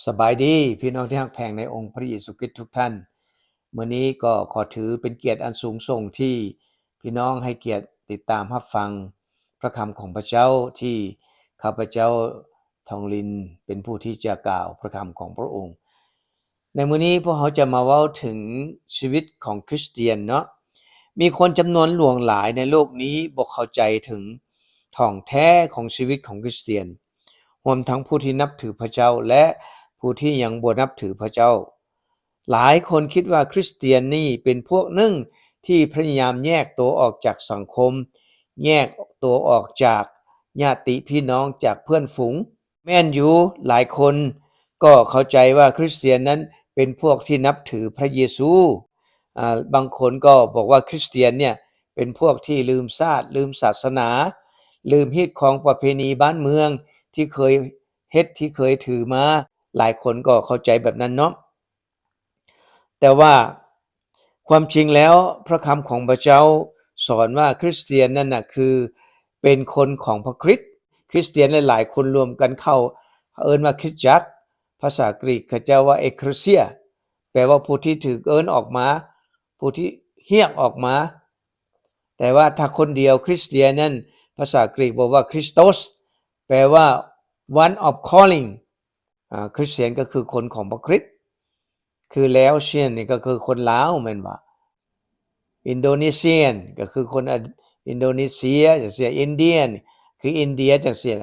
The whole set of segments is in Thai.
สบายดีพี่น้องที่รักแพงในองค์พระเยซูคริสต์ทุกท่านมื้อนี้ก็ขอถือเป็นเกียรติอันสูงส่งที่พี่น้องให้เกียรติติดตามรับฟังพระคำของพระเจ้าที่ข้าพเจ้าทองลินเป็นผู้ที่จะกล่าวพระคำของพระองค์ในมื้อนี้พวกเราจะมาเว้าถึงชีวิตของคริสเตียนเนาะมีคนจำนวนหลวงหลายในโลกนี้บ่เข้าใจถึงท่องแท้ของชีวิตของคริสเตียนรวมทั้งผู้ที่นับถือพระเจ้าและผู้ที่ยังบ่นับถือพระเจ้าหลายคนคิดว่าคริสเตียนนี่เป็นพวกหนึ่งที่พยายามแยกตัวออกจากสังคมแยกตัวออกจากญาติพี่น้องจากเพื่อนฝูงแม่นอยู่หลายคนก็เข้าใจว่าคริสเตียนนั้นเป็นพวกที่นับถือพระเยซูบางคนก็บอกว่าคริสเตียนเนี่ยเป็นพวกที่ลืมชาติลืมศาสนาลืมฮีตของประเพณีบ้านเมืองที่เคยเฮ็ดที่เคยถือมาหลายคนก็เข้าใจแบบนั้นเนาะแต่ว่าความจริงแล้วพระคำของพระเจ้าสอนว่าคริสเตียนนั่นน่ะคือเป็นคนของพระคริสต์คริสเตียนหลายๆคนรวมกันเข้าเอิ้นว่าคริสตจักรภาษากรีกเขาเจ้าว่า Ecclesia แปลว่าผู้ที่ถูกเอิ้นออกมาผู้ที่เรียกออกมาแต่ว่าถ้าคนเดียวคริสเตียนนั้นภาษากรีกบอกว่า Christos แปลว่า one of calling คริสเตียนก็คือคนของพระคริสต์คือแล้วเชียนนี่ก็คือคนลาวแม่นบ่อินโดนีเซียนก็คือคนอินโดนีเซียจังซี่อินเดียนคืออินเดียจังซี่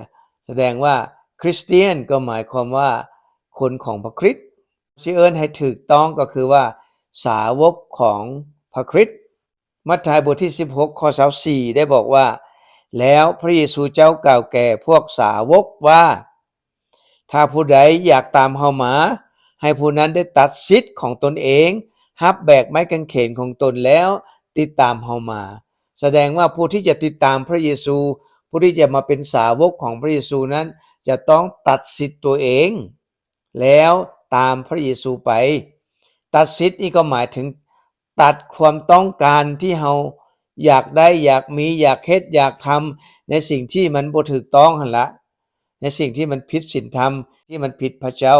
แสดงว่าคริสเตียนก็หมายความว่าคนของพระคริสต์สิเอิ้นให้ถูกต้องก็คือว่าสาวกของพระคริสต์มัทธิวบทที่16ข้อ24ได้บอกว่าแล้วพระเยซูเจ้ากล่าวแก่พวกสาวกว่าถ้าผู้ใดอยากตามเฮามาให้ผู้นั้นได้ตัดสิทธิ์ของตนเองรับแบกไม้กางเขนของตนแล้วติดตามเฮามาแสดงว่าผู้ที่จะติดตามพระเยซูผู้ที่จะมาเป็นสาวกของพระเยซูนั้นจะต้องตัดสิทธิ์ตัวเองแล้วตามพระเยซูไปตัดสิทธิ์นี่ก็หมายถึงตัดความต้องการที่เฮาอยากได้อยากมีอยากเฮ็ดอยากทำในสิ่งที่มันบ่ถูกต้องหั่นละในสิ่งที่มันผิดศีลธรรมที่มันผิดพระเจ้า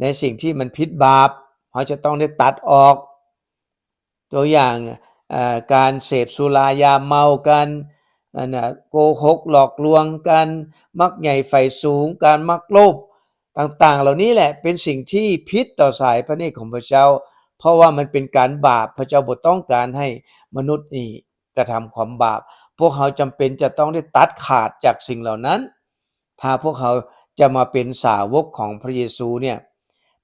ในสิ่งที่มันผิดบาปเฮาจะต้องได้ตัดออกตัวอย่างการเสพสุรายาเมากันโกหกหลอกลวงกันมักใหญ่ไฟสูงการมักโลภต่างๆเหล่านี้แหละเป็นสิ่งที่ผิดต่อสายพระเนตรของพระเจ้าเพราะว่ามันเป็นการบาปพระเจ้าบ่ต้องการให้มนุษย์นี่กระทำความบาปพวกเขาจำเป็นจะต้องได้ตัดขาดจากสิ่งเหล่านั้นถ้าพวกเขาจะมาเป็นสาวกของพระเยซูเนี่ย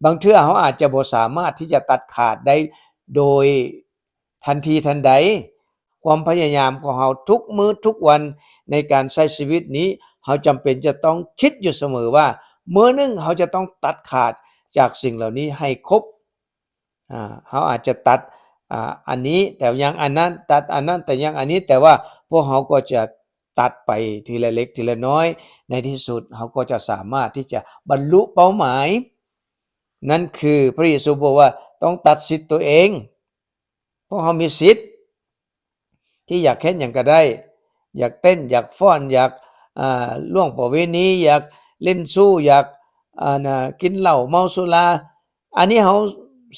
บางเทื่อเขาอาจจะบ่สามารถที่จะตัดขาดได้โดยทันทีทันใดความพยายามของเราทุกมื้อทุกวันในการใช้ชีวิตนี้เราจำเป็นจะต้องคิดอยู่เสมอว่ามื้อนึงเราจะต้องตัดขาดจากสิ่งเหล่านี้ให้ครบเขาอาจจะตัดอันนี้แต่ยังอันนั้นตัดอันนั้นแต่ยังอันนี้แต่ว่าพวกเขาก็จะตัดไปทีละเล็กทีละน้อยในที่สุดเขาก็จะสามารถที่จะบรรลุเป้าหมายนั่นคือพระเยซูบอกว่าต้องตัดสิทธิ์ตัวเองเพราะเขามีสิทธิ์ที่อยากเฮ็ดหยังก็ได้อยากเต้นอยากฟ้อนอยากล่วงประเวณีอยากเล่นสู้อยากกินเหล้าเมาสุราอันนี้เขา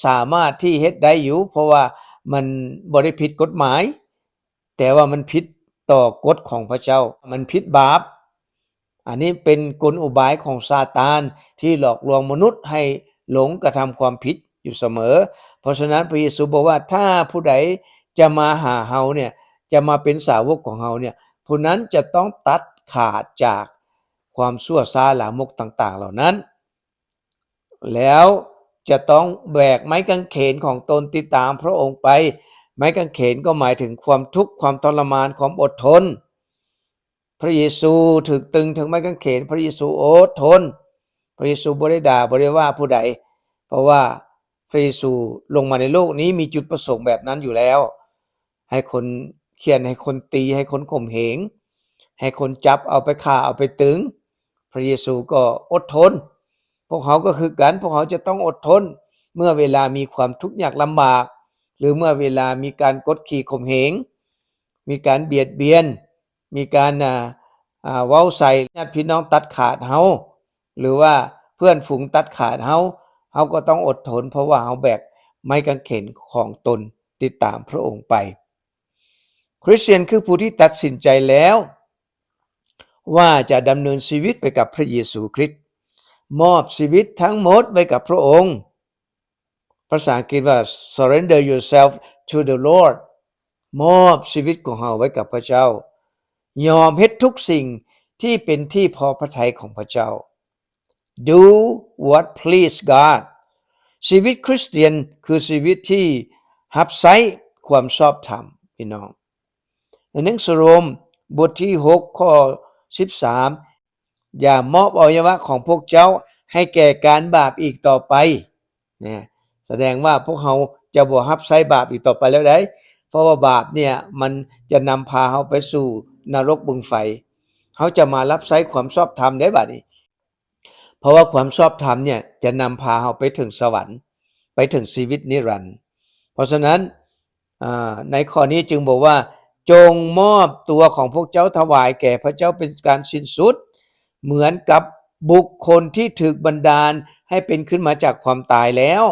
สามารถที่เฮ็ดได้อยู่เพราะว่ามันบ่ได้ผิดกฎหมายแต่ว่ามันผิดต่อกฎของพระเจ้ามันผิดบาปอันนี้เป็นกลอุบายของซาตานที่หลอกลวงมนุษย์ให้หลงกระทำความผิดอยู่เสมอเพราะฉะนั้นพระเยซูบอกว่าถ้าผู้ใดจะมาหาเฮาเนี่ยจะมาเป็นสาวกของเฮาเนี่ยผู้นั้นจะต้องตัดขาดจากความชั่วช้าลามกต่างๆเหล่านั้นแล้วจะต้องแบกไม้กางเขนของตนติดตามพระองค์ไปไม้กางเขนก็หมายถึงความทุกข์ความทรมานความอดทนพระเยซูถูกตึงถึงไม้กางเขนพระเยซูอดทนพระเยซูบ่ได้ด่าบ่ได้ว่าผู้ใดเพราะว่าพระเยซูลงมาในโลกนี้มีจุดประสงค์แบบนั้นอยู่แล้วให้คนเคี่ยนให้คนตีให้คนข่มเหงให้คนจับเอาไปฆ่าเอาไปตึงพระเยซูก็อดทนพวกเขาก็คือกันพวกเขาจะต้องอดทนเมื่อเวลามีความทุกข์ยากลำบากหรือเมื่อเวลามีการกดขี่ข่มเหงมีการเบียดเบียนมีการเว้าใส่ญาติพี่น้องตัดขาดเฮาหรือว่า พื่อนฝูงตัดขาดเฮาก็ต้องอดทนเพราะว่าเฮาแบกไม้กางเขนของตนติดตามพระองค์ไปคริสเตียนคือผู้ที่ตัดสินใจแล้วว่าจะดำเนินชีวิตไปกับพระเยซูคริสต์มอบชีวิตทั้งหมดไว้กับพระองค์ภาษาอังกฤษว่า surrender yourself to the Lord มอบชีวิตของเราไว้กับพระเจ้ายอมเฮ็ดทุกสิ่งที่เป็นที่พอพระทัยของพระเจ้า do what please God ชีวิตคริสเตียนคือชีวิตที่รับใช้ความชอบธรรมพี่น้องในหนังสือโรมบทที่6ข้อ13อย่ามอบอวัยวะของพวกเจ้าให้แก่การบาปอีกต่อไปเนี่ยแสดงว่าพวกเขาจะบ่รับใช้บาปอีกต่อไปแล้วได้เพราะว่าบาปเนี่ยมันจะนำพาเขาไปสู่นรกบึงไฟเขาจะมารับใช้ความชอบธรรมได้บัดนี้เพราะว่าความชอบธรรมเนี่ยจะนำพาเขาไปถึงสวรรค์ไปถึงชีวิตนิรันดร์เพราะฉะนั้นในข้อนี้จึงบอกว่าจงมอบตัวของพวกเจ้าถวายแก่พระเจ้าเป็นการสิ้นสุดเหมือนกับบุคคลที่ถูกบันดาลให้เป็นขึ้นมาจากความตายแล้ว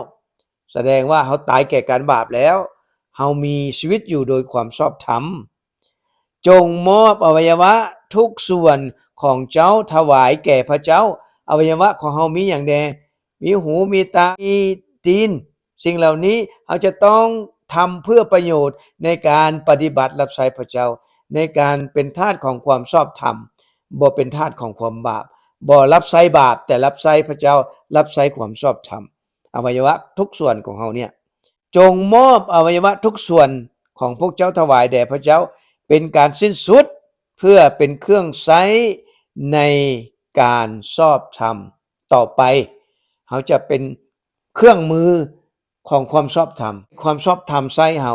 แสดงว่าเขาตายแก่การบาปแล้วเขามีชีวิตอยู่โดยความชอบธรรมจงมอบอวัยวะทุกส่วนของเจ้าถวายแก่พระเจ้าอวัยวะของเขามีอย่างใดมีหูมีตามีตีนสิ่งเหล่านี้เขาจะต้องทำเพื่อประโยชน์ในการปฏิบัติรับใช้พระเจ้าในการเป็นทาสของความชอบธรรมบ่เป็นทาสของความบาปบ่รับใช้บาปแต่รับใช้พระเจ้ารับใช้ความชอบธรรมอวัยวะทุกส่วนของเขาเนี่ยจงมอบอวัยวะทุกส่วนของพวกเจ้าถวายแด่พระเจ้าเป็นการสิ้นสุดเพื่อเป็นเครื่องใช้ในการชอบธรรมต่อไปเขาจะเป็นเครื่องมือของความชอบธรรมความชอบธรรมใช้เฮา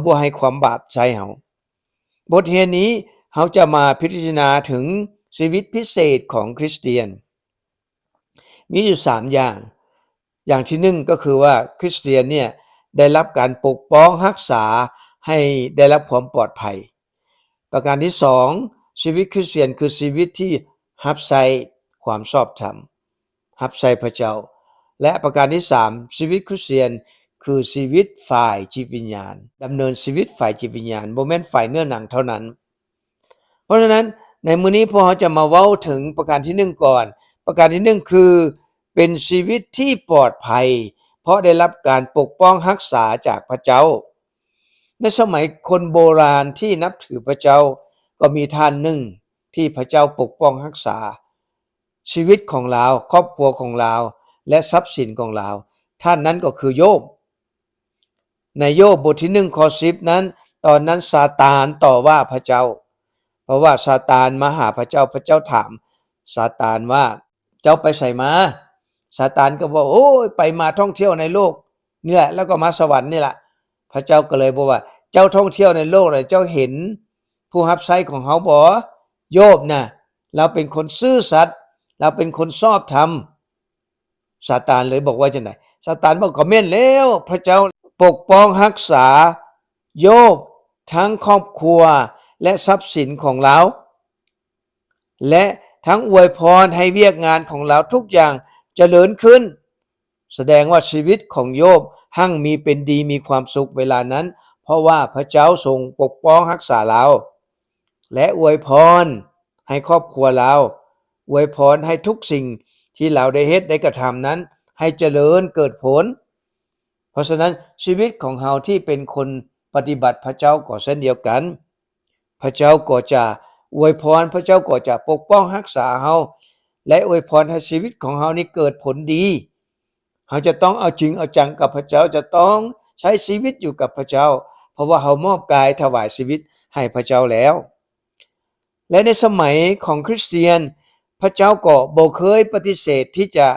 บ่ให้ความบาปใช้เฮาบทเรียนนี้เขาจะมาพิจารณาถึงชีวิตพิเศษของคริสเตียนมีอยู่3อย่างที่1ก็คือว่าคริสเตียนเนี่ยได้รับการปกป้องรักษาให้ได้รับความปลอดภัยประการที่2ชีวิตคริสเตียนคือชีวิตที่รับใช้ความชอบธรรมรับใช้พระเจ้าและประการที่3ชีวิตคริสเตียนคือชีวิตฝ่ายจิตวิญญาณดำเนินชีวิตฝ่ายจิตวิญญาณบ่แม่นฝ่ายเนื้อหนังเท่านั้นเพราะฉะนั้นในมื้อนี้พวกเราจะมาเว้าถึงประการที่1ก่อนประการที่1คือเป็นชีวิตที่ปลอดภัยเพราะได้รับการปกป้องรักษาจากพระเจ้าในสมัยคนโบราณที่นับถือพระเจ้าก็มีท่านหนึ่งที่พระเจ้าปกป้องรักษาชีวิตของเราครอบครัวของเราและทรัพย์สินของเราท่านนั้นก็คือโยบในโยบบทที่1ข้อ10นั้นตอนนั้นซาตานต่อว่าพระเจ้าเพราะว่าซาตานมาหาพระเจ้าพระเจ้าถามซาตานว่าเจ้าไปไสมาซาตานก็บอกโอ้ยไปมาท่องเที่ยวในโลกนี่แหละแล้วก็มาสวรรค์นี่แหละพระเจ้าก็เลยบอกว่าเจ้าท่องเที่ยวในโลกเลยเจ้าเห็นผู้รับใช้ของเขาบ่โยบน่ะเราเป็นคนซื่อสัตย์เราเป็นคนชอบธรรมซาตานเลยบอกว่าจังได๋ซาตานบอกก็แม่นแล้วพระเจ้าปกป้องรักษาโยบทั้งครอบครัวและทรัพย์สินของเราและทั้งอวยพรให้เวียกงานของเราทุกอย่างเจริญขึ้นแสดงว่าชีวิตของโยบหั่งมีเป็นดีมีความสุขเวลานั้นเพราะว่าพระเจ้าทรงปกป้องรักษาเราและอวยพรให้ครอบครัวเราอวยพรให้ทุกสิ่งที่เราได้เฮ็ดได้กระทำนั้นให้เจริญเกิดผลเพราะฉะนั้นชีวิตของเราที่เป็นคนปฏิบัติพระเจ้าก็เช่นเดียวกันพระเจ้าก็จะอวยพรพระเจ้าก็จะปกป้องรักษาเราและอวยพรให้ชีวิตของเรานี้เกิดผลดีเราจะต้องเอาจริงเอาจังกับพระเจ้าจะต้องใช้ชีวิตอยู่กับพระเจ้าเพราะว่าเรามอบกายถวายชีวิตให้พระเจ้าแล้วและในสมัยของคริสเตียนพระเจ้าก็บ่เคยปฏิเสธที่จะ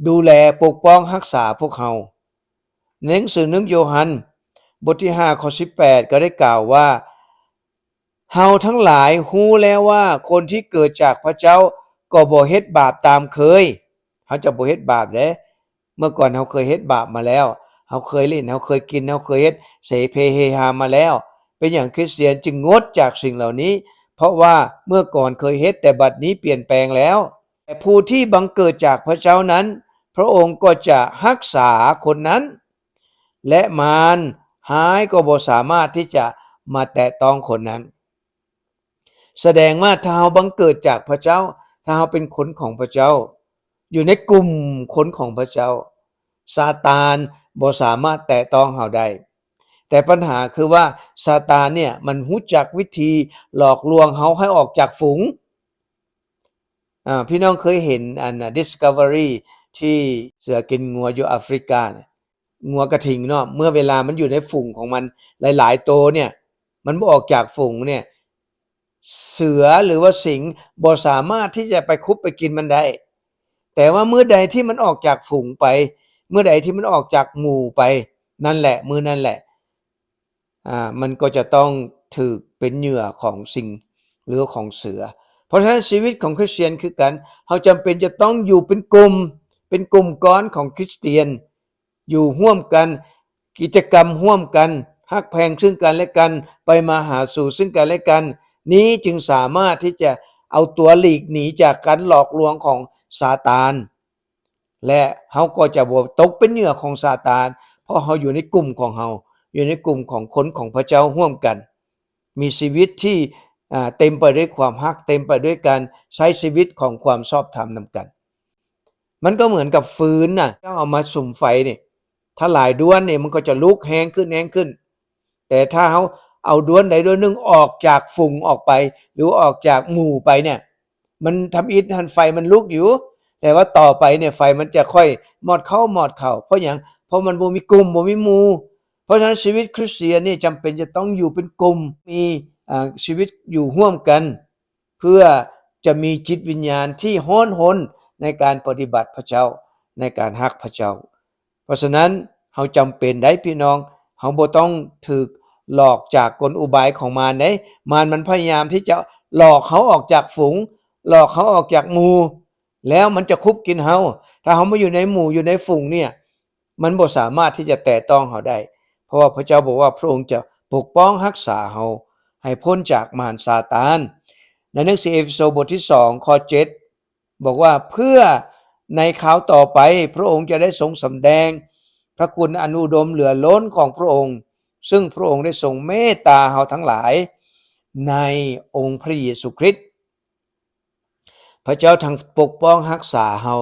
ดูแลปกป้องรักษาพวกเราในหนังสือ1โยฮันบทที่5ข้อ18ก็ได้กล่าวว่าเฮาทั้งหลายรู้แล้วว่าคนที่เกิดจากพระเจ้าก็บ่เฮ็ดบาปตามเคยเฮาจะบ่เฮ็ดบาปเด้เมื่อก่อนเฮาเคยเฮ็ดบาปมาแล้วเฮาเคยเล่นเฮาเคยกินเฮาเคยเฮ็ดเสเพเฮฮามาแล้วเป็นอย่างคริสเตียนจึงงดจากสิ่งเหล่านี้เพราะว่าเมื่อก่อนเคยเฮ็ดแต่บัดนี้เปลี่ยนแปลงแล้ว แต่ผู้ที่บังเกิดจากพระเจ้านั้นพระองค์ก็จะรักษาคนนั้นและมารหายก็บ่สามารถที่จะมาแตะต้องคนนั้นแสดงว่าถ้าเราบังเกิดจากพระเจ้าถ้าเราเป็นคนของพระเจ้าอยู่ในกลุ่มคนของพระเจ้าซาตานบ่สามารถแตะต้องเราได้แต่ปัญหาคือว่าซาตานเนี่ยมันรู้จักวิธีหลอกลวงเราให้ออกจากฝูงพี่น้องเคยเห็นDiscovery ที่เสือกินงัวอยู่แอฟริกางัวกระทิงเนาะเมื่อเวลามันอยู่ในฝูงของมันหลายๆตัวเนี่ยมันบ่ออกจากฝูงเนี่ยเสือหรือว่าสิงห์บ่สามารถที่จะไปคุบไปกินมันได้แต่ว่าเมื่อใดที่มันออกจากฝูงไปเมื่อใดที่มันออกจากหมู่ไปนั่นแหละมื้อนั่นแหละมันก็จะต้องถูกเป็นเหยื่อของสิงห์หรือของเสือเพราะฉะนั้นชีวิตของคริสเตียนคือกันเราจำเป็นจะต้องอยู่เป็นกลุ่มก้อนของคริสเตียนอยู่ร่วมกันกิจกรรมร่วมกันฮักแพงซึ่งกันและกันไปมาหาสู่ซึ่งกันและกันนี้จึงสามารถที่จะเอาตัวหลีกหนีจากการหลอกลวงของซาตานและเขาก็จะบ่ตกเป็นเหยื่อของซาตานเพราะเขาอยู่ในกลุ่มของเขาอยู่ในกลุ่มของคนของพระเจ้าร่วมกันมีชีวิตที่เต็มไปด้วยความฮักเต็มไปด้วยการใช้ชีวิตของความชอบธรรมนำกันมันก็เหมือนกับฟืนน่ะถ้าเอามาสุมไฟนี่ถ้าหลายด้วนนี่มันก็จะลุกแรงขึ้นแต่ถ้าเขาเอาด้วนใดด้วนหนึ่งออกจากฝุ่งออกไปหรือออกจากหมู่ไปเนี่ยมันทำอิฐไฟมันลุกอยู่แต่ว่าต่อไปเนี่ยไฟมันจะค่อยหมดเข้าเพราะอย่างเพราะมันบ่มีกลุ่มบ่มีหมู่เพราะฉะนั้นชีวิตคริสเตียนนี่จำเป็นจะต้องอยู่เป็นกลุ่มมีชีวิตอยู่ร่วมกันเพื่อจะมีจิตวิญญาณที่ฮ้อนหนในการปฏิบัติพระเจ้าในการฮักพระเจ้าเพราะฉะนั้นเฮาจำเป็นได้พี่น้องเฮาบ่ต้องถูกหลอกจากกลอุบายของมารเด้มารมันพยายามที่จะหลอกเขาออกจากฝูงหลอกเขาออกจากหมู่แล้วมันจะคุบกินเฮาถ้าเฮามาอยู่ในหมู่อยู่ในฝูงเนี่ยมันบ่สามารถที่จะแตะต้องเฮาได้เพราะว่าพระเจ้าบอกว่าพระองค์จะปกป้องรักษาเฮาให้พ้นจากมารซาตานในหนังสือเอเฟโซบทที่2ข้อ7บอกว่าเพื่อในคราวต่อไปพระองค์จะได้ทรงสำแดงพระคุณอันอุดมเหลือล้นของพระองค์ซึ่งพระองค์ได้ทรงเมตตาเฮาทั้งหลายในองค์พระเยซูคริสต์พระเจ้าทั้งปกป้องรักษาเฮา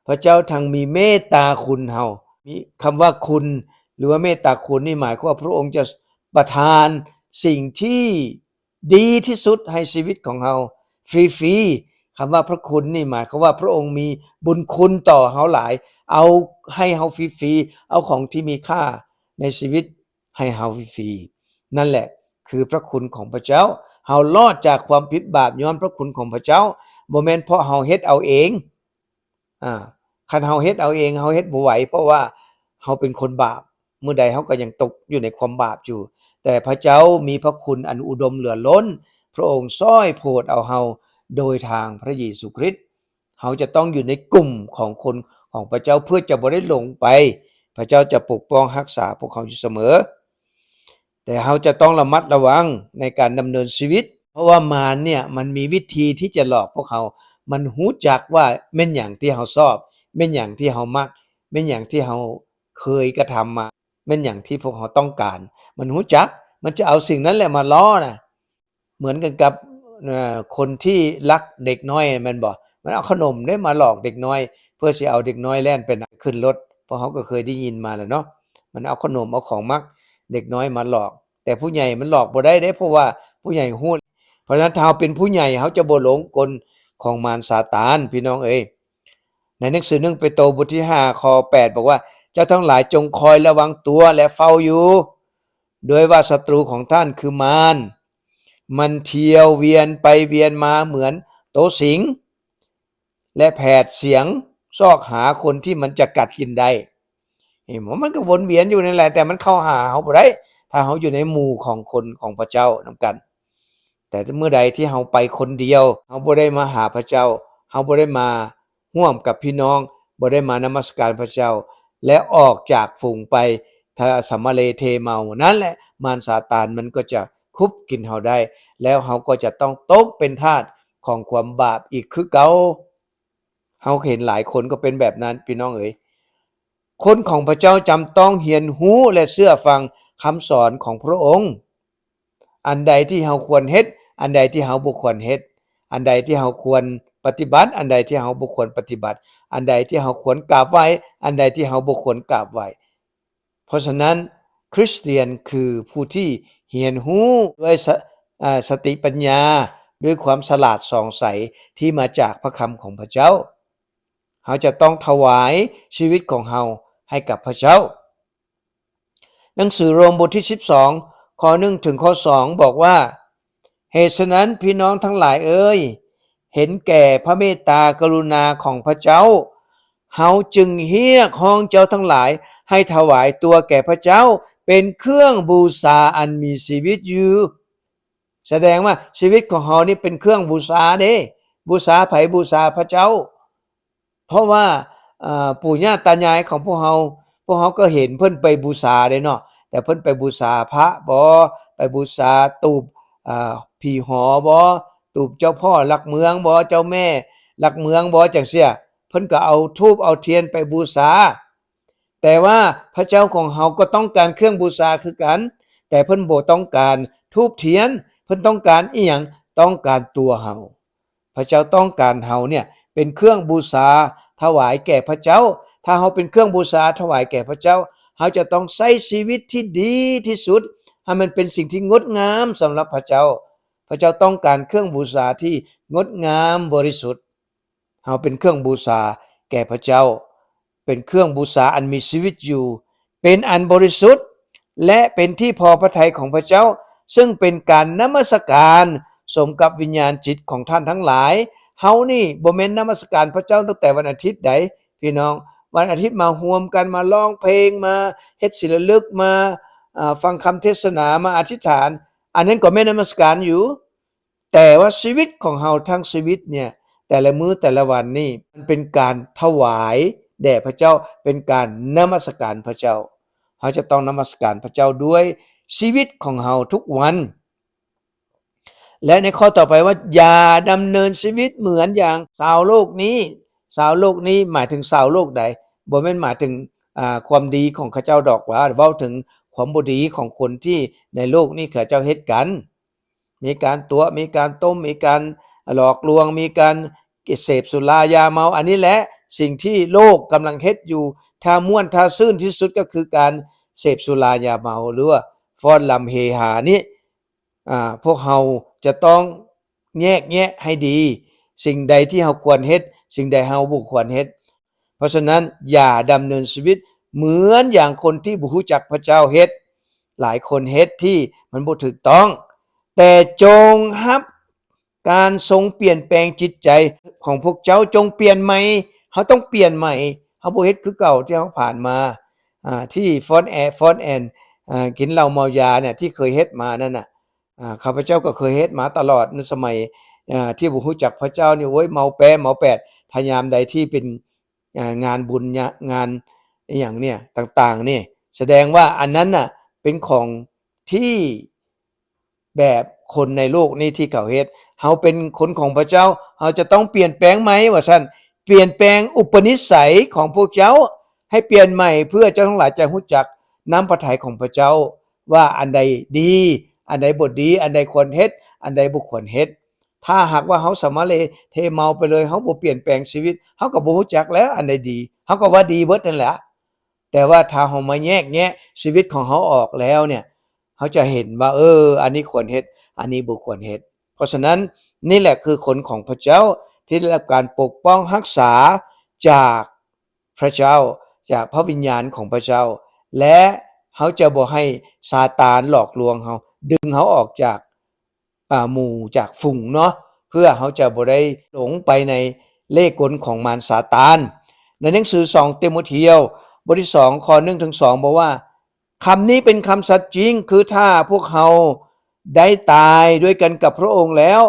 พระเจ้าทั้งมีเมตตาคุณเฮามีคำว่าคุณหรือว่าเมตตาคุณนี่หมายความว่าพระองค์จะประทานสิ่งที่ดีที่สุดให้ชีวิตของเฮาฟรีๆคำว่าพระคุณนี่หมายความว่าพระองค์มีบุญคุณต่อเฮาหลายเอาให้เฮาฟรีๆเอาของที่มีค่าในชีวิตให้เฮาฟรีๆนั่นแหละคือพระคุณของพระเจ้าเฮารอดจากความผิดบาปย้อนพระคุณของพระเจ้าบ่แม่นเพราะเฮาเฮ็ดเอาเองคันเฮาเฮ็ดเอาเองเฮาเฮ็ดบ่ไหวเพราะว่าเฮาเป็นคนบาปเมื่อใดเฮาก็ยังตกอยู่ในความบาปอยู่แต่พระเจ้ามีพระคุณอันอุดมเหลือล้นพระองค์ซ้อยโปรดเอาเฮาโดยทางพระเยซูคริสต์เฮาจะต้องอยู่ในกลุ่มของคนของพระเจ้าเพื่อจะบ่ได้หลงไปพระเจ้าจะปกป้องรักษาพวกเขาอยู่เสมอแต่เฮาจะต้องระมัดระวังในการดำเนินชีวิตเพราะว่ามารเนี่ยมันมีวิธีที่จะหลอกพวกเขามันรู้จักว่าแม่นหยังที่เฮาชอบแม่นหยังที่เฮามักแม่นหยังที่เฮาเคยกระทำมาแม่นหยังที่พวกเขาต้องการมันรู้จักมันจะเอาสิ่งนั้นแหละมาล้อน่ะเหมือนกันกับคนที่รักเด็กน้อยแม่นบ่มันเอาขนมได้มาหลอกเด็กน้อยเพื่อสิเอาเด็กน้อยแล่นไปขึ้นรถเพราะเขาก็เคยได้ยินมาแล้วเนาะมันเอาขนมเอาของมักเด็กน้อยมาหลอกแต่ผู้ใหญ่มันหลอกบ่ได้เด้เพราะว่าผู้ใหญ่ฮู้เพราะฉะนั้นถ้าเราเป็นผู้ใหญ่เขาจะบ่หลงกลของมารซาตานพี่น้องเอ้ยในหนังสือ1เปโตรบทที่5ข้อ8บอกว่าเจ้าทั้งหลายจงคอยระวังตัวและเฝ้าอยู่โดยว่าศัตรูของท่านคือมารมันเที่ยวเวียนไปเวียนมาเหมือนโตสิงและแผดเสียงซอกหาคนที่มันจะกัดกินได้มันก็วนเวียนอยู่นั่นแหละแต่มันเข้าหาเฮาบ่ได้ถ้าเฮาอยู่ในหมู่ของคนของพระเจ้านำกันแต่เมื่อใดที่เฮาไปคนเดียวเฮาบ่ได้มาหาพระเจ้าเฮาบ่ได้มาร่วมกับพี่น้องบ่ได้มานมัสการพระเจ้าและออกจากฝูงไปถ้าสัมมาเลเทเมานั่นแหละมารซาตานมันก็จะคุบกินเฮาได้แล้วเฮาก็จะต้องตกเป็นทาสของความบาปอีกคือเก่า เฮาเห็นหลายคนก็เป็นแบบนั้นพี่น้องเอ๋ยคนของพระเจ้าจำต้องเรียนรู้และเชื่อฟังคำสอนของพระองค์อันใดที่เฮาควรเฮ็ดอันใดที่เฮาบ่ควรเฮ็ดอันใดที่เฮาควรปฏิบัติอันใดที่เฮาบ่ควรปฏิบัติอันใดที่เฮาควรกราบไหว้อันใดที่เฮาบ่ควรกราบไหว้เพราะฉะนั้นคริสเตียนคือผู้ที่เรียนรู้ด้วยสติปัญญาด้วยความฉลาดส่องใสที่มาจากพระคำของพระเจ้าเฮาจะต้องถวายชีวิตของเฮาให้กับพระเจ้าหนังสือโรมบทที่12ข้อ1ถึงข้อ2บอกว่าเหตุฉะนั้นพี่น้องทั้งหลายเอ่ยเห็นแก่พระเมตตากรุณาของพระเจ้าเฮาจึงเรียกห้องเจ้าทั้งหลายให้ถวายตัวแก่พระเจ้าเป็นเครื่องบูชาอันมีชีวิตอยู่แสดงว่าชีวิตของเฮานี่เป็นเครื่องบูชาเด้บูชาไผบูชาพระเจ้าเพราะว่าปู่ย่าตายายของพวกเฮาก็เห็นเพิ่นไปบูชาเด้เนาะแต่เพิ่นไปบูชาพระบ่ไปบูชาตูปผีหอบ่ตูปเจ้าพ่อหลักเมืองบ่เจ้าแม่หลักเมืองบ่จังซี่เพิ่นก็เอาธูปเอาเทียนไปบูชาแต่ว่าพระเจ้าของเฮาก็ต้องการเครื่องบูชาคือกันแต่เพิ่นบ่ต้องการธูปเทียนเพิ่นต้องการอิหยังต้องการตัวเฮาพระเจ้าต้องการเฮาเนี่ยเป็นเครื่องบูชาถวายแก่พระเจ้าถ้าเฮาเป็นเครื่องบูชาถวายแก่พระเจ้าเฮาจะต้องใช้ชีวิตที่ดีที่สุดให้มันเป็นสิ่งที่งดงามสำหรับพระเจ้าพระเจ้าต้องการเครื่องบูชาที่งดงามบริสุทธิ์เฮาเป็นเครื่องบูชาแก่พระเจ้าเป็นเครื่องบูชาอันมีชีวิตอยู่เป็นอันบริสุทธิ์และเป็นที่พอพระทัยของพระเจ้าซึ่งเป็นการนมัสการสมกับวิญญาณจิตของท่านทั้งหลายเฮานี่บ่แม่นนมัสการพระเจ้าตั้งแต่วันอาทิตย์ใดพี่น้องวันอาทิตย์มาร่วมกันมาร้องเพลงมาเฮ็ดศิลลึกมาฟังคำเทศนามาอธิษฐานอันนั้นก็แม่นนมัสการอยู่แต่ว่าชีวิตของเฮาทั้งชีวิตเนี่ยแต่ละมื้อแต่ละวันนี่มันเป็นการถวายแด่พระเจ้าเป็นการนมัสการพระเจ้าเฮาจะต้องนมัสการพระเจ้าด้วยชีวิตของเฮาทุกวันและในข้อต่อไปว่าอย่าดำเนินชีวิตเหมือนอย่างชาวโลกนี้ชาวโลกนี้หมายถึงชาวโลกใดบ่แม่นหมายถึงความดีของเขาเจ้าดอกว่าเว้าถึงความบ่ดีของคนที่ในโลกนี้เขาเจ้าเฮ็ดกันมีการตัวมีการต้มมีการหลอกลวงมีการเสพสุรายาเมาอันนี้แหละสิ่งที่โลกกำลังเฮ็ดอยู่ถ้าม่วนถ้าซื่นที่สุดก็คือการเสพสุรายาเมาหรือว่าฟ้อนรำเฮฮานี้พวกเราจะต้องแยกแยะให้ดีสิ่งใดที่เราควรเฮ็ดสิ่งใดเราบ่ควรเฮ็ดเพราะฉะนั้นอย่าดำเนินชีวิตเหมือนอย่างคนที่บ่รู้จักพระเจ้าเฮ็ดหลายคนเฮ็ดที่มันบ่ถูกต้องแต่จงรับการทรงเปลี่ยนแปลงจิตใจของพวกเจ้าจงเปลี่ยนใหม่เฮาต้องเปลี่ยนใหม่เฮาบ่เฮ็ดคือเก่าที่เฮาผ่านมาที่ฟ้อนแอนกินเหล้าเมายาเนี่ยที่เคยเฮ็ดมานั่นน่ะข้าพเจ้าก็เคยเฮ็ดมาตลอดในสมัยที่บ่รู้จักพระเจ้านี่โอ๊ยเมาแป๊เมาแปดถ้ายามใดที่เป็นงานบุญงานอิหยังเนี่ยต่างๆนี่แสดงว่าอันนั้นน่ะเป็นของที่แบบคนในโลกนี้ที่เขาเฮ็ดเฮาเป็นคนของพระเจ้าเฮาจะต้องเปลี่ยนแปลงไหมว่าซั่นเปลี่ยนแปลงอุปนิสัยของพวกเจ้าให้เปลี่ยนใหม่เพื่อเจ้าทั้งหลายจะรู้จักน้ำพระทัยของพระเจ้าว่าอันใดดีอันใดบ่ดีอันใดควรเฮ็ดอันใดบ่ควรเฮ็ดถ้าหากว่าเฮาสมาเลเทเมาไปเลยเฮาบ่เปลี่ยนแปลงชีวิตเฮาก็บ่รู้จักแล้วอันใดดีเฮาก็ว่าดีเบิดนั่นแหละแต่ว่าถ้าเฮามาแยกแยะชีวิตของเฮาออกแล้วเนี่ยเฮาจะเห็นว่าอันนี้ควรเฮ็ดอันนี้บ่ควรเฮ็ดเพราะฉะนั้นนี่แหละคือคนของพระเจ้าที่ได้รับการปกป้องรักษาจากพระเจ้าจากพระวิญญาณของพระเจ้าและเขาจะบ่ให้ซาตานหลอกลวงเขาดึงเขาออกจากหมู่จากฝูงเนาะเพื่อเขาจะบ่ได้หลงไปในเล่ห์กลของมารซาตานในหนังสือ2ติโมธีบทที่2ข้อ1ถึง2บอกว่าคำนี้เป็นคำสัตย์จริงคือถ้าพวกเขาได้ตายด้วยกันกับพระองค์แล้ว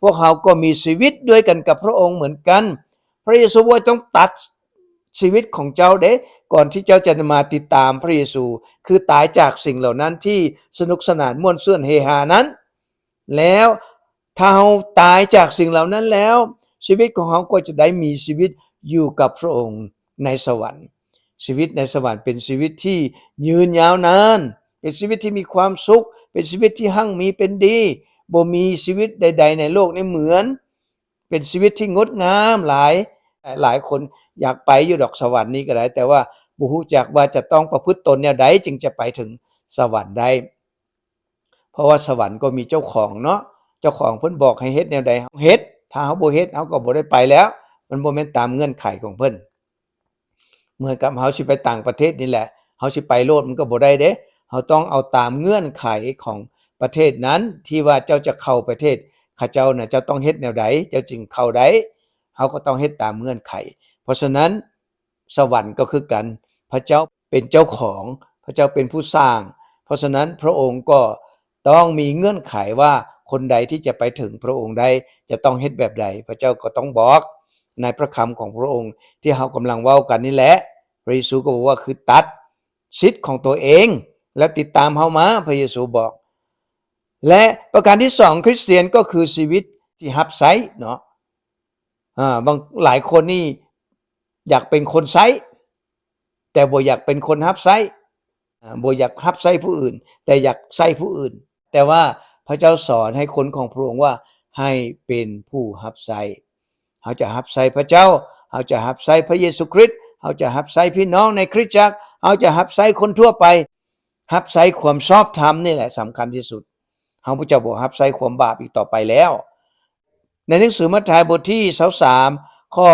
พวกเขาก็มีชีวิตด้วยกันกับพระองค์เหมือนกันพระเยซูว่าต้องตัดชีวิตของเจ้าเด้ก่อนที่เจ้าจะมาติดตามพระเยซูคือตายจากสิ่งเหล่านั้นที่สนุกสนานม่วนซื่นเฮฮานั้นแล้วถ้าเราตายจากสิ่งเหล่านั้นแล้วชีวิตของเราก็จะได้มีชีวิต อยู่กับพระองค์ในสวรรค์ชีวิตในสวรรค์เป็นชีวิตที่ยืนยาวนานเป็นชีวิตที่มีความสุขเป็นชีวิตที่หั่งมีเป็นดีบ่มีชีวิตใดๆในโลกนี้เหมือนเป็นชีวิตที่งดงามหลายคนอยากไปอยู่ดอกสวรรค์นี้ก็ได้แต่ว่าบ่ฮู้จักว่าจะต้องประพฤติตนแนวใดจึงจะไปถึงสวรรค์ได้เพราะว่าสวรรค์ก็มีเจ้าของเนาะเจ้าของเพิ่นบอกให้เฮ็ดแนวใดเฮาเฮ็ดถ้าเฮาบ่เฮ็ดเฮาก็บ่ได้ไปแล้วมันบ่แม่นตามเงื่อนไขของเพิ่นเหมือนกับเฮาสิไปต่างประเทศนี่แหละเฮาสิไปโลดมันก็บ่ได้เด้เฮาต้องเอาตามเงื่อนไขของประเทศนั้นที่ว่าเจ้าจะเข้าประเทศเขาเจ้าน่ะเจ้าต้องเฮ็ดแนวใดเจ้าจึงเข้าได้เฮาก็ต้องเฮ็ดตามเงื่อนไขเพราะฉะนั้นสวรรค์ก็คือกันพระเจ้าเป็นเจ้าของพระเจ้าเป็นผู้สร้างเพราะฉะนั้นพระองค์ก็ต้องมีเงื่อนไขว่าคนใดที่จะไปถึงพระองค์ได้จะต้องเฮ็ดแบบใดพระเจ้าก็ต้องบอกในพระคำของพระองค์ที่เฮากำลังเว้ากันนี่แหละพระเยซูก็บอกว่าคือตัดสิทธิ์ของตัวเองแล้วติดตามเฮามาพระเยซูบอกและประการที่2คริสเตียนก็คือชีวิตที่รับใช้เนาะบางหลายคนนี่อยากเป็นคนใช้แต่บ่อยากเป็นคนรับใช้บ่อยากรับใช้ผู้อื่นแต่อยากใช้ผู้อื่นแต่ว่าพระเจ้าสอนให้คนของพระองค์ว่าให้เป็นผู้รับใช้เฮาจะรับใช้พระเจ้าเฮาจะรับใช้พระเยซูคริสต์เฮาจะรับใช้พี่น้องในคริสตจักรเฮาจะรับใช้คนทั่วไปรับใช้ความชอบธรรมนี่แหละสำคัญที่สุดเฮาบ่จะบ่รับใช้ความบาปอีกต่อไปแล้วในหนังสือมัทธิวบทที่23ข้อ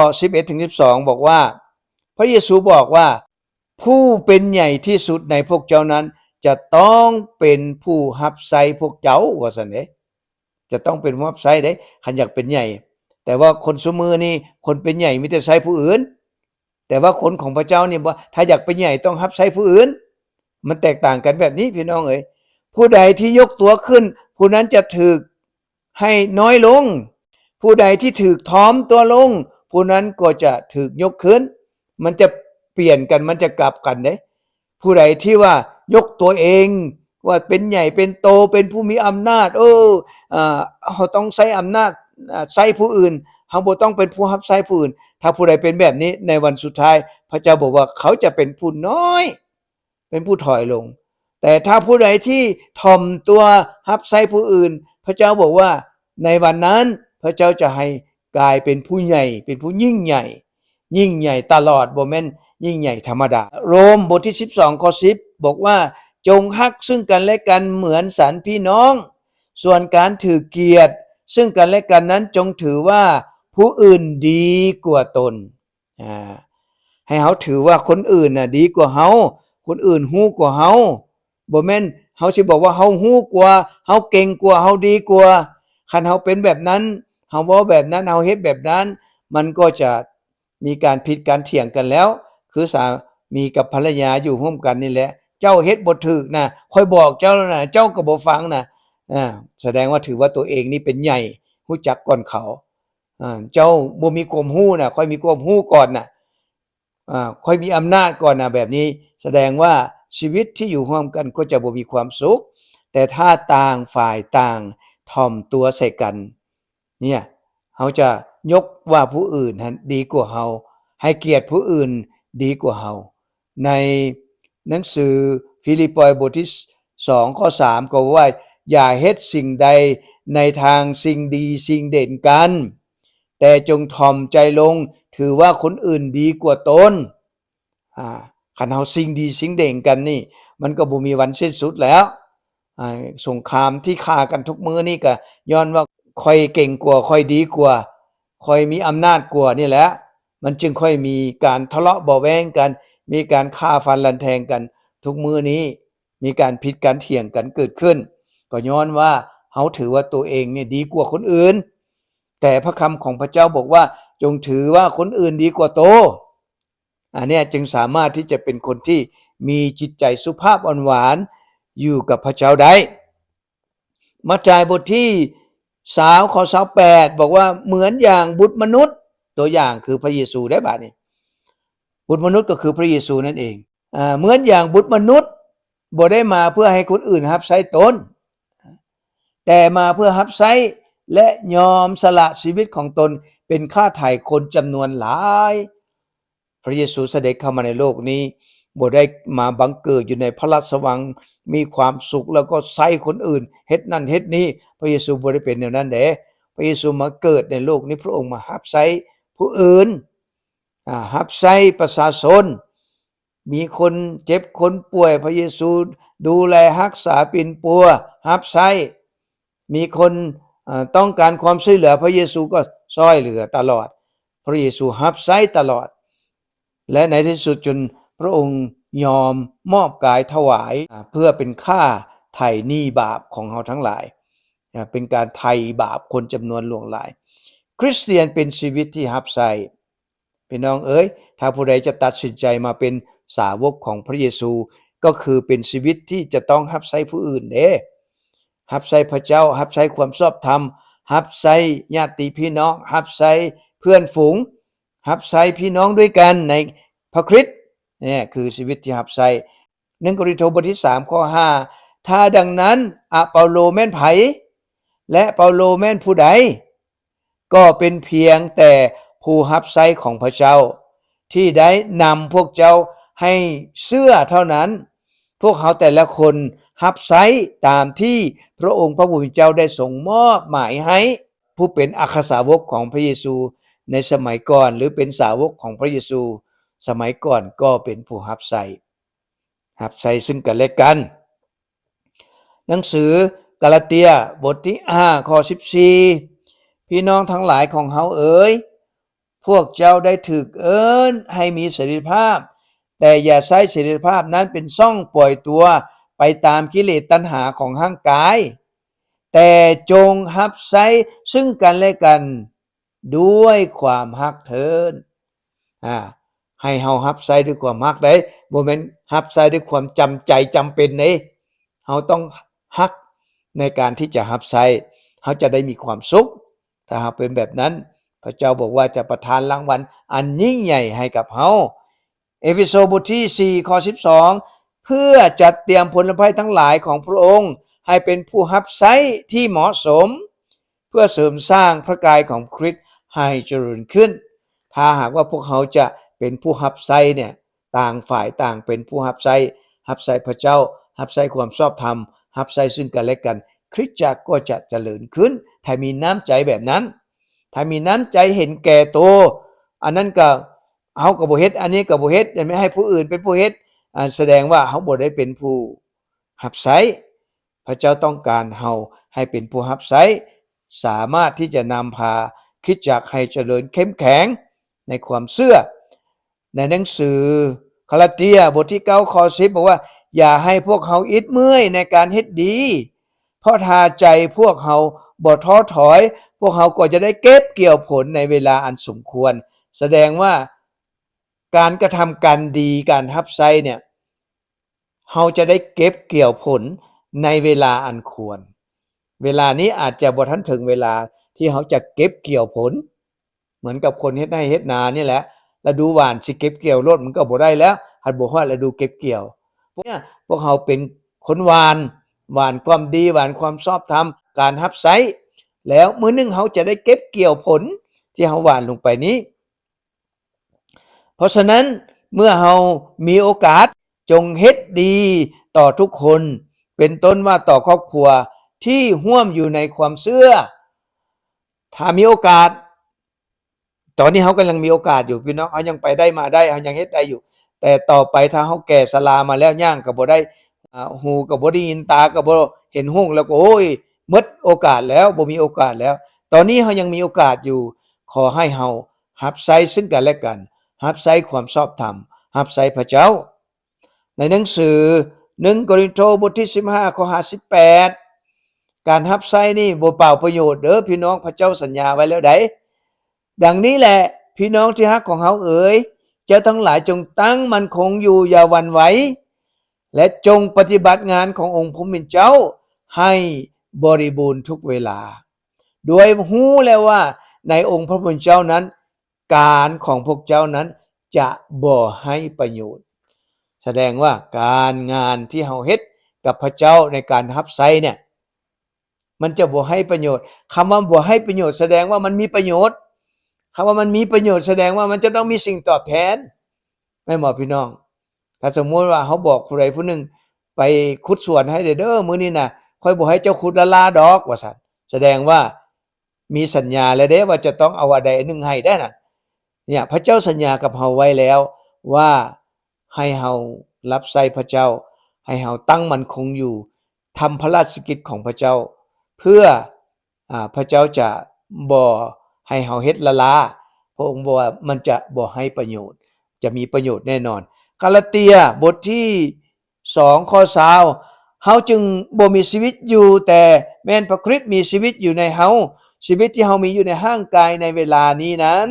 11-12 บอกว่าพระเยซูบอกว่าผู้เป็นใหญ่ที่สุดในพวกเจ้านั้นจะต้องเป็นผู้รับใช้พวกเจ้าว่าซั่นเด้จะต้องเป็นผู้รับใช้เด้คันอยากเป็นใหญ่แต่ว่าคนซุมื้อนี้คนเป็นใหญ่มีแต่ใช้ผู้อื่นแต่ว่าคนของพระเจ้านี่บ่ถ้าอยากเป็นใหญ่ต้องรับใช้ผู้อื่นมันแตกต่างกันแบบนี้พี่น้องเอ๋ยผู้ใดที่ยกตัวขึ้นผู้นั้นจะถูกให้น้อยลงผู้ใดที่ถูกถ่อมตัวลงผู้นั้นก็จะถูกยกขึ้นมันจะเปลี่ยนกันมันจะกลับกันเด้ผู้ใดที่ว่ายกตัวเองว่าเป็นใหญ่เป็นโตเป็นผู้มีอำนาจเฮาต้องใช้อำนาจใช้ผู้อื่นเฮาบ่ต้องเป็นผู้รับใช้ผู้อื่นถ้าผู้ใดเป็นแบบนี้ในวันสุดท้ายพระเจ้าบอกว่าเขาจะเป็นผู้น้อยเป็นผู้ถอยลงแต่ถ้าผู้ใดที่ถ่อมตัวรับใช้ผู้อื่นพระเจ้าบอกว่าในวันนั้นพระเจ้าจะให้กลายเป็นผู้ใหญ่เป็นผู้ยิ่งใหญ่ตลอดบ่แม่นยิ่งใหญ่ธรรมดาโรมบทที่12ข้อ10บอกว่าจงฮักซึ่งกันและกันเหมือนสันพี่น้องส่วนการถือเกียรติซึ่งกันและกันนั้นจงถือว่าผู้อื่นดีกว่าตนให้เฮาถือว่าคนอื่นน่ะดีกว่าเฮาคนอื่นฮู้กว่าเฮาบ่แม่นเฮาสิบอกว่าเฮาฮู้กว่าเฮาเก่งกว่าเฮาดีกว่าคันเฮาเป็นแบบนั้นเฮาเว้าแบบนั้นเฮาเฮ็ดแบบนั้นมันก็จะมีการผิดการเถียงกันแล้วคือสามีกับภรรยาอยู่ร่วมกันนี่แหละเจ้าเฮ็ดบ่ถูกนะค่อยบอกเจ้าแล้วนะเจ้าก็บ่ฟังนะแสดงว่าถือว่าตัวเองนี่เป็นใหญ่รู้จักก่อนเขาเจ้าบ่มีความรู้น่ะค่อยมีความรู้ก่อนน่ะค่อยมีอำนาจก่อนน่ะแบบนี้แสดงว่าชีวิตที่อยู่ร่วมกันก็จะบ่มีความสุขแต่ถ้าต่างฝ่ายต่างถ่อมตัวใส่กันเนี่ยเฮาจะยกว่าผู้อื่นนั้นดีกว่าเฮาให้เกียรติผู้อื่นดีกว่าเฮาในหนังสือฟิลิปปอยบทที่2ข้อ3ก็ว่าอย่าเฮ็ดสิ่งใดในทางสิ่งดีสิ่งเด่นกันแต่จงถ่อมใจลงถือว่าคนอื่นดีกว่าตนคันเฮาสิ่งดีสิ่งเด่นกันนี่มันก็บ่มีวันสิ้นสุดแล้วสงครามที่ฆ่ากันทุกมื้อนี่ก็ย้อนว่าค่อยเก่งกว่าค่อยดีกว่าค่อยมีอำนาจกว่านี่แหละมันจึงค่อยมีการทะเลาะเบาะแว้งกันมีการฆ่าฟันรันแทงกันทุกมื้อนี้มีการผิดการเถียงกันเกิดขึ้นก็ย้อนว่าเฮาถือว่าตัวเองนี่ดีกว่าคนอื่นแต่พระคำของพระเจ้าบอกว่าจงถือว่าคนอื่นดีกว่าโตอันนี้จึงสามารถที่จะเป็นคนที่มีจิตใจสุภาพอ่อนหวานอยู่กับพระเจ้าได้มัทธิวบทที่3ข้อ28บอกว่าเหมือนอย่างบุตรมนุษย์ตัวอย่างคือพระเยซูได้บาดนี้บุตรมนุษย์ก็คือพระเยซูนั่นเองเหมือนอย่างบุตรมนุษย์บ่ได้มาเพื่อให้คนอื่นรับใช้ตนแต่มาเพื่อรับใช้และยอมสละชีวิตของตนเป็นค่าไถ่คนจำนวนหลาย พระเยซูเสด็จเข้ามาในโลกนี้บ่ได้มาบังเกิดอยู่ในพระราชวังมีความสุขแล้วก็ใส่คนอื่นเฮ็ดนั่นเฮ็ดนี้พระเยซูบ่ได้เป็นแนวนั้นเด้พระเยซูมาเกิดในโลกนี้พระองค์มารับใช้ผู้อื่นรับใช้ประชาชนมีคนเจ็บคนป่วยพระเยซูดูแลรักษาปิ่นปัวรับใช้มีคนต้องการความช่วยเหลือพระเยซูก็ช่วยเหลือตลอดพระเยซูรับใช้ตลอดและในที่สุดจนพระองค์ยอมมอบกายถวายเพื่อเป็นค่าไถ่หนี้บาปของเราทั้งหลายเป็นการไถ่บาปคนจำนวนหลวงหลายคริสเตียนเป็นชีวิตที่รับใช้พี่น้องเอ๋ยถ้าผู้ใดจะตัดสินใจมาเป็นสาวกของพระเยซูก็คือเป็นชีวิตที่จะต้องรับใช้ผู้อื่นเด้รับใช้พระเจ้ารับใช้ความชอบธรรมรับใช้ญาติพี่น้องรับใช้เพื่อนฝูงรับใช้พี่น้องด้วยกันในพระคริสต์นี่คือชีวิตที่รับใช้1โครินธ์บทที่3ข้อ5ถ้าดังนั้นเปาโลแม่นไผและเปาโลแม่นผู้ใดก็เป็นเพียงแต่ผู้รับใช้ของพระเจ้าที่ได้นำพวกเจ้าให้เชื่อเท่านั้นพวกเขาแต่ละคนรับใช้ตามที่พระองค์พระผู้เป็นเจ้าได้ทรงมอบหมายให้ผู้เป็นอัครสาวกของพระเยซูในสมัยก่อนหรือเป็นสาวกของพระเยซูสมัยก่อนก็เป็นผู้รับใช้ซึ่งกันและกันหนังสือกาลาเตียบทที่5ข้อ14พี่น้องทั้งหลายของเฮาเอ๋ยพวกเจ้าได้ถูกเอิ้นให้มีเสรีภาพแต่อย่าใช้เสรีภาพนั้นเป็นช่องปล่อยตัวไปตามกิเลสตัณหาของร่างกายแต่จงรับใช้ซึ่งกันและกันด้วยความรักเถิดให้เฮารับใช้ด้วยความรักได้บ่แม่นรับใช้ด้วยความจำใจจำเป็นเด้เฮาต้องรักในการที่จะรับใช้เฮาจะได้มีความสุขถ้าหากเป็นแบบนั้นพระเจ้าบอกว่าจะประทานรางวัลอันยิ่งใหญ่ให้กับเฮาเอเฟโซบทที่4ข้อ12เพื่อจัดเตรียมผลภัยทั้งหลายของพระองค์ให้เป็นผู้รับใช้ที่เหมาะสมเพื่อเสริมสร้างพระกายของคริสต์ให้เจริญขึ้นถ้าหากว่าพวกเขาจะเป็นผู้รับใช้เนี่ยต่างฝ่ายต่างเป็นผู้รับใช้พระเจ้ารับใช้ความชอบธรรมรับใช้ซึ่งกันและกันคริสตจักรก็จะเจริญขึ้นถ้ามีน้ำใจแบบนั้นถ้ามีน้ำใจเห็นแก่ตัวอันนั้นก็เฮาก็บ่เฮ็ดอันนี้ก็บ่เฮ็ดไม่ให้ผู้อื่นเป็นผู้เฮ็ดแสดงว่าเฮาบ่ได้เป็นผู้รับใช้พระเจ้าต้องการเฮาให้เป็นผู้รับใช้สามารถที่จะนำพาคริสตจักรให้เจริญเข้มแข็งในความเชื่อในหนังสือกาลาเตียบทที่9ข้อ10บอกว่าอย่าให้พวกเขาอิดเมื่อยในการเฮ็ดดีเพราะถ้าใจพวกเขาบ่ท้อถอยพวกเขาก็จะได้เก็บเกี่ยวผลในเวลาอันสมควรแสดงว่าการกระทำการดีการรับใช้เนี่ยเราจะได้เก็บเกี่ยวผลในเวลาอันควรเวลานี้อาจจะบ่ทันถึงเวลาที่เขาจะเก็บเกี่ยวผลเหมือนกับคนเฮ็ดไร่เฮ็ดนานี่แหละฤดูหว่านสิเก็บเกี่ยวรดมันก็บ่ได้แล้วหัดบ่ฮอดฤดูเก็บเกี่ยวพวกเขาเป็นคนหว่านความดีหว่านความชอบธรรมการรับใช้แล้วมื้อนึงเขาจะได้เก็บเกี่ยวผลที่เขาหว่านลงไปนี้เพราะฉะนั้นเมื่อเรามีโอกาสจงเฮ็ดดีต่อทุกคนเป็นต้นว่าต่อครอบครัวที่ร่วมอยู่ในความเชื่อถ้ามีโอกาสตอนนี้เขากำลังมีโอกาสอยู่พี่น้องเขายังไปได้มาได้เขายังเฮ็ดได้อยู่แต่ต่อไปถ้าเขาแก่ชรามาแล้วย่างก็บ่ได้หูก็บ่ได้ยินตาก็บ่เห็นหุ้งแล้วก็โอ้ยหมดโอกาสแล้วบ่มีโอกาสแล้วตอนนี้เขายังมีโอกาสอยู่ขอให้เฮารับใช้ซึ่งกันและกันรับใช้ความชอบธรรมรับใช้พระเจ้าในหนังสือ1โครินธ์บทที่15ข้อ58การรับใช้นี่บ่เปล่าประโยชน์เด้อพี่น้องพระเจ้าสัญญาไว้แล้วไดดังนี้แหละพี่น้องที่รักของเฮาเอ๋ยเจ้าทั้งหลายจงตั้งมั่นคงอยู่อย่าหวั่นไหวและจงปฏิบัติงานขององค์ผู้เป็นเจ้าให้บริบูรณ์ทุกเวลาด้วยฮู้แล้วว่าในองค์พระผู้เป็นเจ้านั้นการของพวกเจ้านั้นจะบ่ให้ประโยชน์แสดงว่าการงานที่เฮาเฮ็ดกับพระเจ้าในการรับใช้เนี่ยมันจะบ่ให้ประโยชน์คำว่าบ่ให้ประโยชน์แสดงว่ามันมีประโยชน์คำว่ามันมีประโยชน์แสดงว่ามันจะต้องมีสิ่งตอบแทน ม่นบ่พี่น้องถ้าสมมุติว่าเฮาบอกผู้ใดผู้หนึ่งไปขุดสวนให้เด้อมื้อนี้น่ะค่อยบ่ให้เจ้าขุดละลาดอกว่าซั่นแสดงว่ามีสัญญาแล้วเด้ว่าจะต้องเอาอันใดอันหนึ่งให้ได้น่ะเนี่ยพระเจ้าสัญญากับเฮาไว้แล้วว่าให้เฮารับใช้พระเจ้าให้เฮาตั้งมั่นคงอยู่ทำพระราชกิจของพระเจ้าเพื่อพระเจ้าจะบ่ให้เฮาเฮ็ดละลาพระองค์บอกว่ามันจะบ่ให้ประโยชน์จะมีประโยชน์แน่นอนกาลาเตียบทที่2ข้อ20เฮาจึงบ่มีชีวิตอยู่แต่แม้นพระคริสต์มีชีวิตอยู่ในเฮาชีวิตที่เฮามีอยู่ในร่างกายในเวลานี้นั้น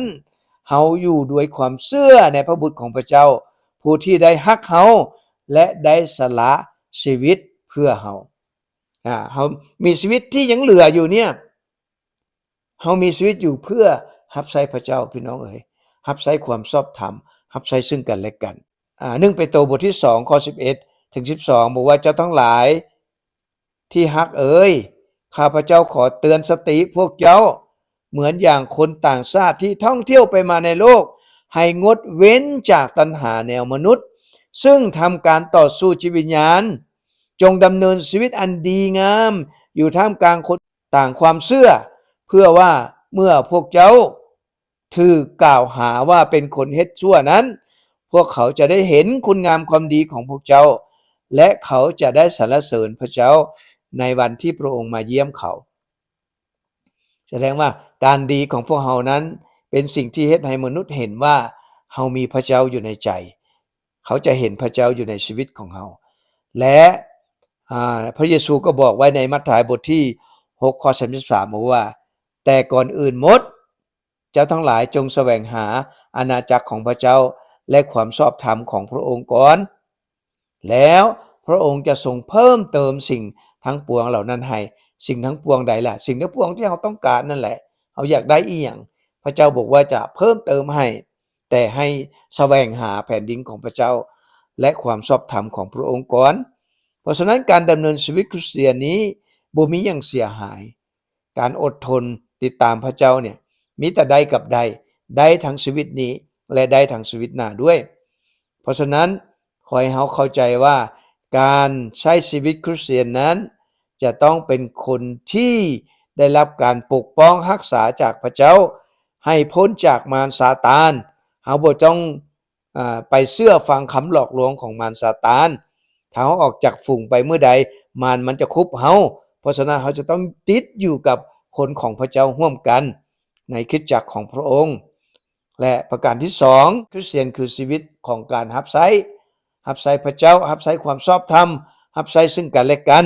เฮาอยู่ด้วยความเชื่อในพระบุตรของพระเจ้าผู้ที่ได้ฮักเฮาและได้สละชีวิตเพื่อเฮาเฮามีชีวิตที่ยังเหลืออยู่เนี่ยเฮามีชีวิตอยู่เพื่อรับใช้พระเจ้าพี่น้องเอ๋ยรับใช้ความชอบธรรมรับใช้ซึ่งกันและกัน1เปโตรบทที่2ข้อ11ถึง12บอกว่าเจ้าทั้งหลายที่ฮักเอ๋ยข้าพเจ้าขอเตือนสติพวกเจ้าเหมือนอย่างคนต่างชาติที่ท่องเที่ยวไปมาในโลกให้งดเว้นจากตัณหาแนวมนุษย์ซึ่งทำการต่อสู้จิตวิญญาณจงดำเนินชีวิตอันดีงามอยู่ท่ามกลางคนต่างความเชื่อเพื่อว่าเมื่อพวกเจ้าถูกกล่าวหาว่าเป็นคนเฮ็ดชั่วนั้นพวกเขาจะได้เห็นคุณงามความดีของพวกเจ้าและเขาจะได้สรรเสริญพระเจ้าในวันที่พระองค์มาเยี่ยมเขาแสดงว่าการดีของพวกเรานั้นเป็นสิ่งที่เฮ็ดให้มนุษย์เห็นว่าเฮามีพระเจ้าอยู่ในใจเขาจะเห็นพระเจ้าอยู่ในชีวิตของเฮาและพระเยซูก็บอกไว้ในมัทธิวบทที่6ข้อ33บอกว่าแต่ก่อนอื่นหมดเจ้าทั้งหลายจงแสวงหาอาณาจักรของพระเจ้าและความชอบธรรมของพระองค์ก่อนแล้วพระองค์จะทรงเพิ่มเติมสิ่งทั้งปวงเหล่านั้นให้สิ่งทั้งปวงใดล่ะสิ่งทั้งปวงที่เราต้องการนั่นแหละเราอยากได้อีหยังพระเจ้าบอกว่าจะเพิ่มเติมให้แต่ให้แสวงหาแผ่นดินของพระเจ้าและความชอบธรรมของพระองค์ก่อนเพราะฉะนั้นการดำเนินชีวิตคริสเตียนนี้บ่มีหยังเสียหายการอดทนติดตามพระเจ้าเนี่ยมีแต่ได้กับได้ทั้งชีวิตนี้และได้ทั้งชีวิตหน้าด้วยเพราะฉะนั้นขอให้เฮาเข้าใจว่าการใช้ชีวิตคริสเตียนนั้นจะต้องเป็นคนที่ได้รับการปกป้องรักษาจากพระเจ้าให้พ้นจากมารซาตานเฮาบ่ต้องไปเชื่อฟังคำหลอกลวงของมารซาตานถ้าเฮาออกจากฝูงไปเมื่อใดมารมันจะคุบเฮาเพราะฉะนั้นเฮาจะต้องติดอยู่กับคนของพระเจ้าร่วมกันในคริสตจักรของพระองค์และประการที่2คริสเตียนคือชีวิตของการรับใช้พระเจ้ารับใช้ความชอบธรรมรับใช้ซึ่งกันและกัน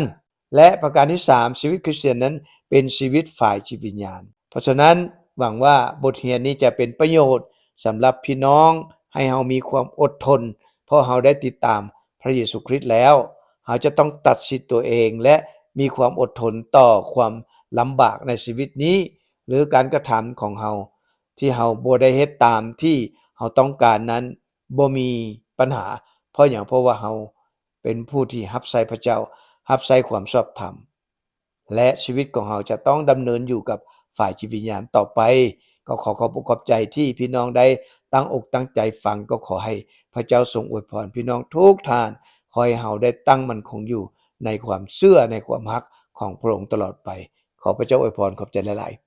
และประการที่3ชีวิตคริสเตียนนั้นเป็นชีวิตฝ่ายจิตวิญญาณเพราะฉะนั้นหวังว่าบทเรียนนี้จะเป็นประโยชน์สำหรับพี่น้องให้เฮามีความอดทนเพราะเฮาได้ติดตามพระเยซูคริสต์แล้วเฮาจะต้องตัดสินตัวเองและมีความอดทนต่อความลำบากในชีวิตนี้หรือการกระทำของเฮาที่เฮาบ่ได้เฮ็ดตามที่เฮาต้องการนั้นบ่มีปัญหาเพราะหยังเพราะว่าเฮาเป็นผู้ที่รับใช้พระเจ้ารับใช้ความชอบธรรมและชีวิตของเฮาจะต้องดำเนินอยู่กับฝ่ายจิตวิญญาณต่อไปก็ขอขอบอกขอบใจที่พี่น้องได้ตั้งอกตั้งใจฟังก็ขอให้พระเจ้าทรงอวยพรพี่น้องทุกท่านขอให้เฮาได้ตั้งมั่นคงอยู่ในความเชื่อในความรักของพระองค์ตลอดไปขอพระเจ้าอวยพรขอบใจหลายๆ